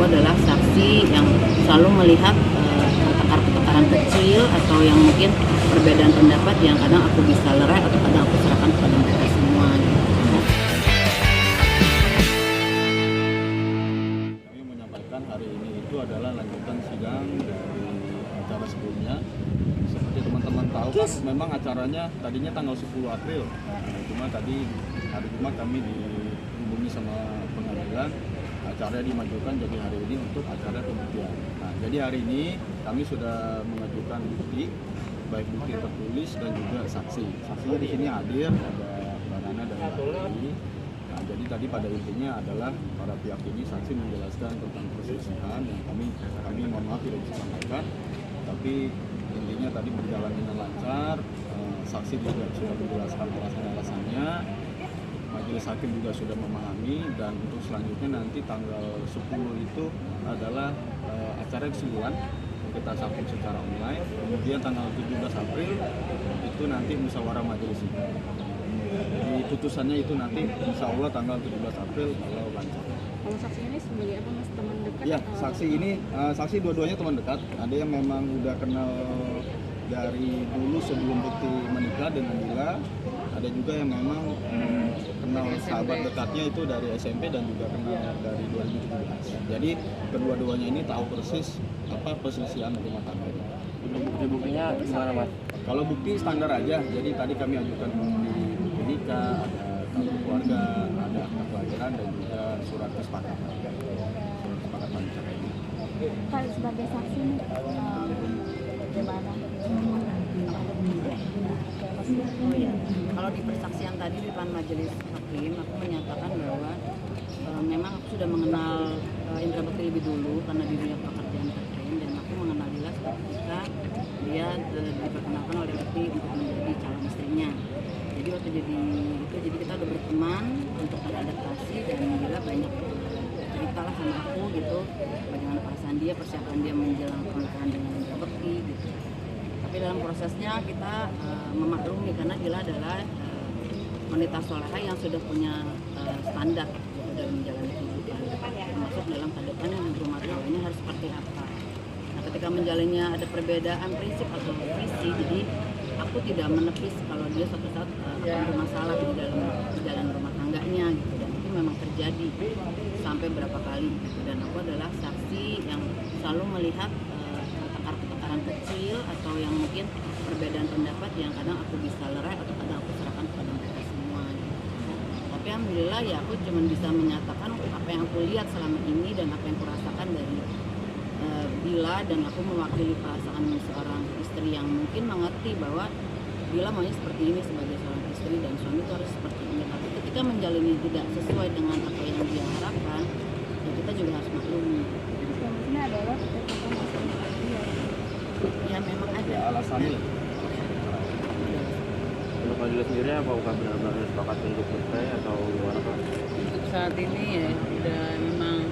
adalah saksi yang selalu melihat pertengkaran kecil atau yang mungkin perbedaan pendapat yang kadang aku bisa lerai atau kadang aku serahkan kepada mereka semua. Kami menyampaikan hari ini itu adalah lanjutan sidang dari acara sebelumnya. Seperti teman-teman tahu kan memang acaranya tadinya tanggal 10 April. Cuma tadi hari Jumat kami dihubungi sama pengadilan, acaranya dimajukan jadi hari ini untuk acara pembuktian. Nah, jadi hari ini kami sudah mengajukan bukti, baik bukti tertulis dan juga saksi. Saksinya di sini hadir, ada Mbak Nana dan Mbak Dewi. Nah, jadi tadi pada intinya adalah para pihak ini saksi menjelaskan tentang perselisihan yang kami mohon maaf tidak bisa sampaikan, tapi intinya tadi berjalan dengan lancar. Saksi juga sudah menjelaskan alasan-alasannya, majelis hakim juga sudah memahami, dan untuk selanjutnya nanti tanggal 10 itu adalah acara kesimpulan kita sambung secara online. Kemudian tanggal 17 April itu nanti musyawarah majelis ini. Jadi putusannya itu nanti insya Allah tanggal 17 April kalau lancar. Kalau saksi ini sebagai apa mas, teman dekat? Ya, saksi ini saksi dua-duanya teman dekat. Ada yang memang udah kenal dari dulu sebelum Bukti menikah dengan Dila. Ada juga yang memang kenal sahabat dekatnya itu dari SMP dan juga kenal dari 2017. Jadi kedua-duanya ini tahu persis apa perselisihan rumah tangga. Bukti-buktinya gimana mas? Kalau bukti standar aja. Jadi tadi kami ajukan bukti nikah, ada kartu keluarga, ada akta kelahiran dan juga surat kesepakatan. Surat kesepakatan cerai. Pak sebagai saksi gimana? Oh ya, kalau di persaksian tadi di depan majelis hakim, aku menyatakan bahwa memang aku sudah mengenal Indra Bekti lebih dulu karena di dunia pekerjaan catering, dan aku mengenal Dila ketika dia diperkenalkan oleh Bekti untuk menjadi calon istrinya. Jadi waktu jadi kita udah berteman untuk beradaptasi, dan Dila banyak cerita lah sama aku gitu, bagaimana perasaan dia, persiapan dia menjelang pernikahan dengan Indra Bekti gitu. Tapi dalam prosesnya kita memaklumi karena Dila adalah wanita soleha yang sudah punya standar gitu, dalam menjalani kehidupan, termasuk dalam kehidupan yang rumah tangganya harus seperti apa. Nah, ketika menjalannya ada perbedaan prinsip atau visi, jadi aku tidak menepis kalau dia suatu saat akan bermasalah di dalam rumah tangganya gitu, dan itu memang terjadi sampai berapa kali gitu. Dan aku adalah saksi yang selalu melihat pertengkaran kecil atau yang mungkin perbedaan pendapat yang kadang aku bisa lerai atau kadang aku serahkan kepada mereka semua gitu. Tapi alhamdulillah ya aku cuma bisa menyatakan apa yang aku lihat selama ini dan apa yang aku rasakan dari Dila, dan aku mewakili perasaan seorang istri yang mungkin mengerti bahwa Dila maunya seperti ini sebagai seorang istri dan suami itu harus seperti ini. Tapi ketika menjalani tidak sesuai dengan apa yang dia harapkan, ya kita juga harus maklumi. Ini adalah Ya memang ada Alasannya Untuk majelis sendiri apakah benar-benar sepakat untuk bercerai atau gimana pak? Untuk saat ini ya udah memang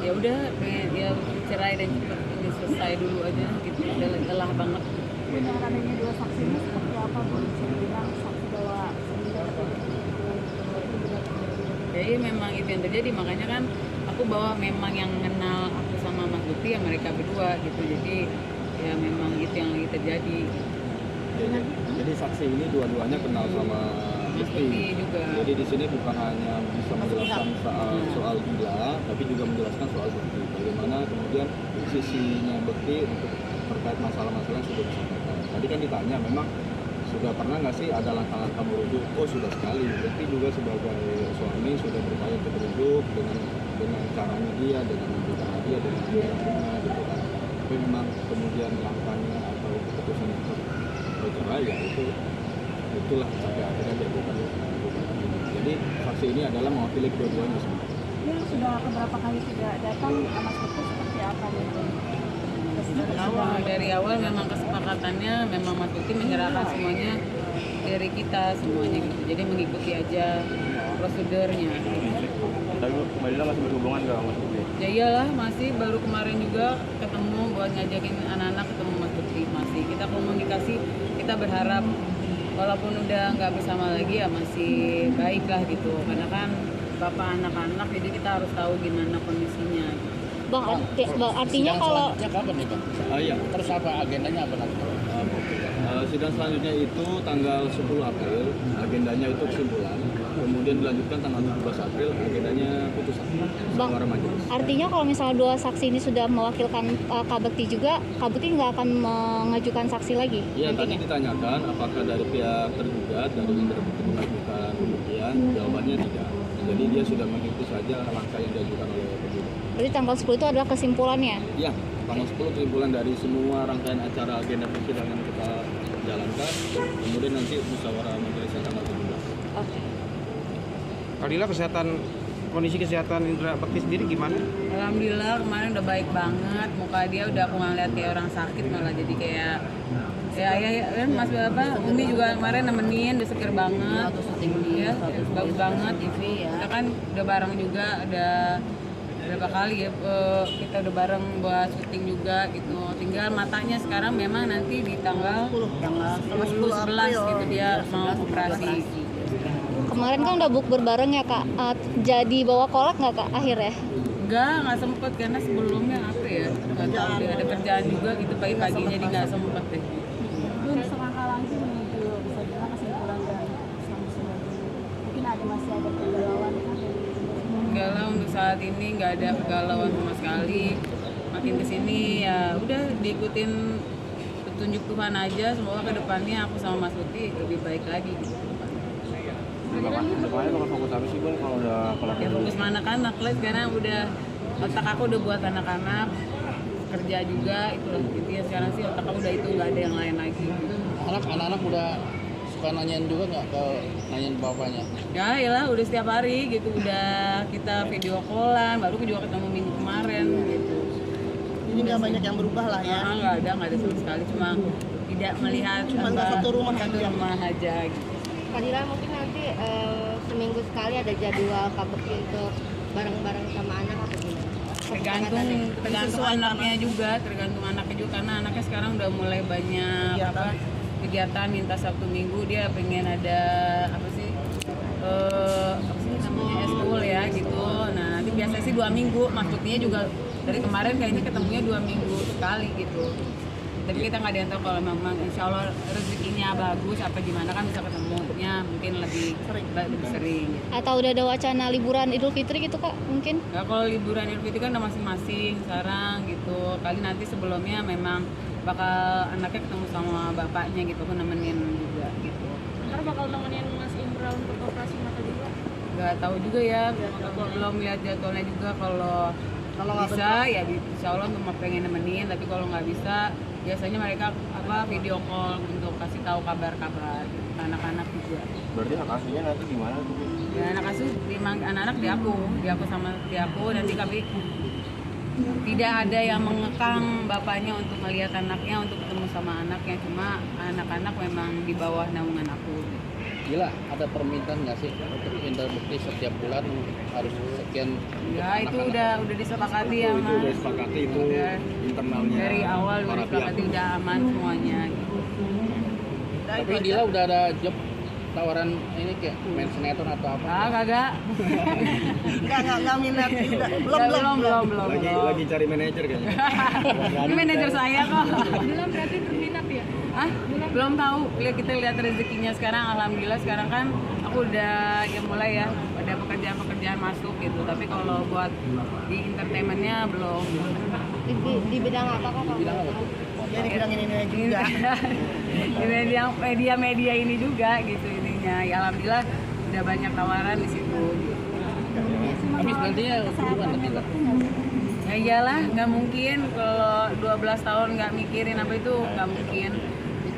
ya udah pengen ya cerai dan cepet ini selesai dulu aja gitu, udah lelah banget. dengan adanya dua saksi ini seperti apa bu? Bisa dibilang saksi bahwa sendiri atau Jadi memang itu yang terjadi, makanya kan aku bahwa memang yang kenal aku sama Mas Bukti ya mereka berdua gitu, jadi ya memang itu yang lagi terjadi. Jadi saksi ini dua-duanya kenal sama Mas Bukti Bukti. juga. Jadi di sini bukan hanya bisa menjelaskan soal Dila, tapi juga menjelaskan soal Bukti. Bagaimana kemudian sisinya Bukti untuk terkait masalah-masalah yang sudah disampaikan. Tadi kan ditanya, memang sudah pernah nggak sih ada langkah-langkah merujuk? Oh sudah sekali. Bukti juga sebagai suami sudah berupaya untuk merujuk dengan caranya dia, dengan memberikan dia, dengan perilakunya gitu kan. Tapi memang kemudian langkahnya atau keputusan untuk bercerai ya itulah sampai akhirnya dia bukan. Jadi saksi ini adalah mewakili kedua-duanya sebenarnya. ini sudah beberapa kali tidak datang, Mas Bukti seperti apa gitu? Dari awal memang kesepakatannya memang Mas Bukti menyerahkan semuanya dari kita semuanya gitu, jadi mengikuti aja prosedurnya. Tapi Mbak Dila masih berhubungan nggak sama Mas Bukti? Ya iyalah, masih baru kemarin juga ketemu buat ngajakin anak-anak ketemu Mas Bukti, masih kita komunikasi, kita berharap walaupun udah nggak bersama lagi ya masih baik lah gitu, karena kan bapak anak-anak, jadi kita harus tahu gimana kondisinya. artinya kalau kapan nih Bang? Iya. Terus apa agendanya apa nanti? Sidang selanjutnya itu tanggal 10 April, agendanya itu kesimpulan. Kemudian dilanjutkan tanggal 17 April, agendanya putusan musyawarah majelis. artinya kalau misalnya dua saksi ini sudah mewakilkan Kak Bekti juga, Kak Bekti nggak akan mengajukan saksi lagi? Iya, tadi nantinya? ditanyakan apakah dari pihak tergugat, dari Indra Bekti mengajukan pembuktian, jawabannya tidak. Jadi dia sudah mengikuti saja langkah yang diajukan oleh penyidik. Berarti tanggal 10 itu adalah kesimpulannya? Ya, tanggal 10 kesimpulan dari semua rangkaian acara agenda persidangan kita jalankan, kemudian nanti musyawarah majelis tanggal 17. Oke. Kadila kondisi kesehatan Indra Bekti sendiri gimana? Alhamdulillah kemarin udah baik banget, muka dia udah aku nggak lihat kayak orang sakit, malah jadi kayak ya Mas Umi juga kemarin nemenin, udah seger banget, Atau syuting di ya bagus banget. TV ya. Kita kan udah bareng juga, udah berapa kali ya kita udah bareng buat syuting juga gitu. Tinggal matanya sekarang memang nanti di tanggal 10-11 gitu dia mau operasi. Kemarin kan udah bukber bareng ya Kak, jadi bawa kolak nggak Kak akhirnya? Nggak sempet karena sebelumnya apa ya, nggak tahu deh, ada kerjaan juga gitu pagi-pagi jadi nggak sempet deh. Belum selangkah lagi menuju bisa bilang kesimpulan dari Islam mungkin masih ada kegalauan kan? Enggak lah, untuk saat ini nggak ada kegalauan sama sekali. Makin kesini ya udah diikutin petunjuk Tuhan aja, semoga kedepannya aku sama Mas Uti lebih baik lagi gitu. Depannya bakal fokus apa sih Bang kalau udah kelar Ya fokus sama anak-anak lah, sekarang udah otak aku udah buat anak-anak, kerja juga, itulah intinya sekarang sih otak aku udah itu, nggak ada yang lain lagi. anak-anak udah suka nanyain juga nggak ke nanyain bapaknya? Ya iyalah udah setiap hari gitu, udah kita video callan, baru juga ketemu minggu kemarin gitu. Ini nggak banyak yang berubah lah ya. Nggak ada sama sekali, cuma tidak melihat Cuma nggak satu rumah satu aja. rumah aja gitu. Kadila mungkin nanti seminggu sekali ada jadwal Kak Bekti untuk bareng-bareng sama anak atau gimana? Tergantung anaknya juga, karena anaknya sekarang udah mulai banyak kegiatan minta Sabtu Minggu, dia pengen ada apa sih namanya eskul ya gitu. Nah nanti biasanya sih 2 minggu, maksudnya juga dari kemarin kayaknya ketemunya 2 minggu sekali gitu. Tapi kita nggak ada yang tahu kalau memang insya Allah rezekinya bagus apa gimana kan bisa ketemunya mungkin lebih sering. Atau udah ada wacana liburan Idul Fitri gitu Kak mungkin? Nah, kalau liburan Idul Fitri kan udah masing-masing sekarang gitu. Kali nanti sebelumnya memang bakal anaknya ketemu sama bapaknya gitu, aku nemenin juga gitu. Ntar bakal nemenin Mas Indra untuk operasi mata juga? Nggak tahu juga ya, aku belum lihat jadwalnya juga. Kalau bisa ya insya Allah untuk pengen nemenin, tapi kalau nggak bisa biasanya mereka video call untuk kasih tahu kabar-kabar anak-anak juga. Berarti hak asuhnya nanti gimana tuh? Ya anak asuh anak-anak di aku sama nanti kami tidak ada yang mengekang bapaknya untuk melihat anaknya, untuk ketemu sama anaknya, cuma anak-anak memang di bawah naungan aku. Gila, ada permintaan nggak sih untuk Indra Bekti setiap bulan harus sekian? Ya itu udah disepakati ya Itu Mas. udah disepakati, itu Udah. internalnya. Dari awal udah para disepakati, pihak. udah aman semuanya gitu. Tapi Dila udah ada job tawaran ini kayak main sinetron atau apa? Kagak. Nggak minat juga. Belum. Lagi cari manajer kayaknya. Ini manajer saya kok. Belum berarti berminat ya? Hah? Belum tahu. Kita lihat rezekinya sekarang. Alhamdulillah sekarang kan aku udah mulai ya ada pekerjaan masuk gitu. Tapi kalau buat di entertainmentnya belum. Di bidang apa Kak? Ya di bidang ini juga. Di media ini juga gitu ininya. Ya alhamdulillah udah banyak tawaran di situ. Habis nantinya gimana Dila? Ya iyalah, nggak mungkin kalau 12 tahun nggak mikirin apa itu, nggak mungkin.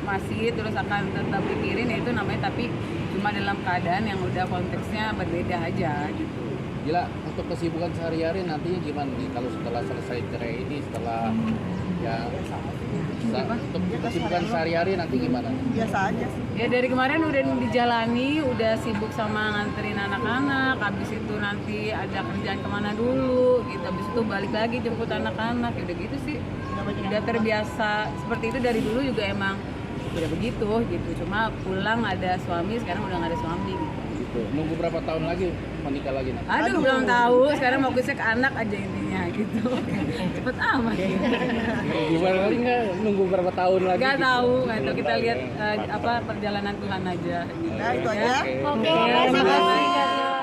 Masih terus akan tetap mikirin, ya itu namanya, tapi cuma dalam keadaan yang udah konteksnya berbeda aja gitu. Gila, untuk kesibukan sehari-hari nantinya gimana nih kalau setelah selesai cerai ini, setelah ya untuk kesibukan sehari-hari nanti gimana? Biasa aja sih. Ya dari kemarin udah dijalani, udah sibuk sama nganterin anak-anak, habis itu nanti ada kerjaan kemana dulu gitu, habis itu balik lagi jemput anak-anak, ya udah gitu sih. Udah terbiasa seperti itu dari dulu juga emang udah begitu gitu, cuma pulang ada suami, sekarang udah nggak ada suami gitu. Tuh, nunggu berapa tahun lagi menikah lagi nanti? Aduh, belum tahu. Sekarang fokusnya ke anak aja intinya gitu. Cepet amat. Gimana kali nggak nunggu berapa tahun lagi? Nggak gitu? tahu. Kita lihat apa perjalanan Tuhan aja. Gitu. Nah, itu aja. Oke. Oke, makasih, Terima Kak. kasih.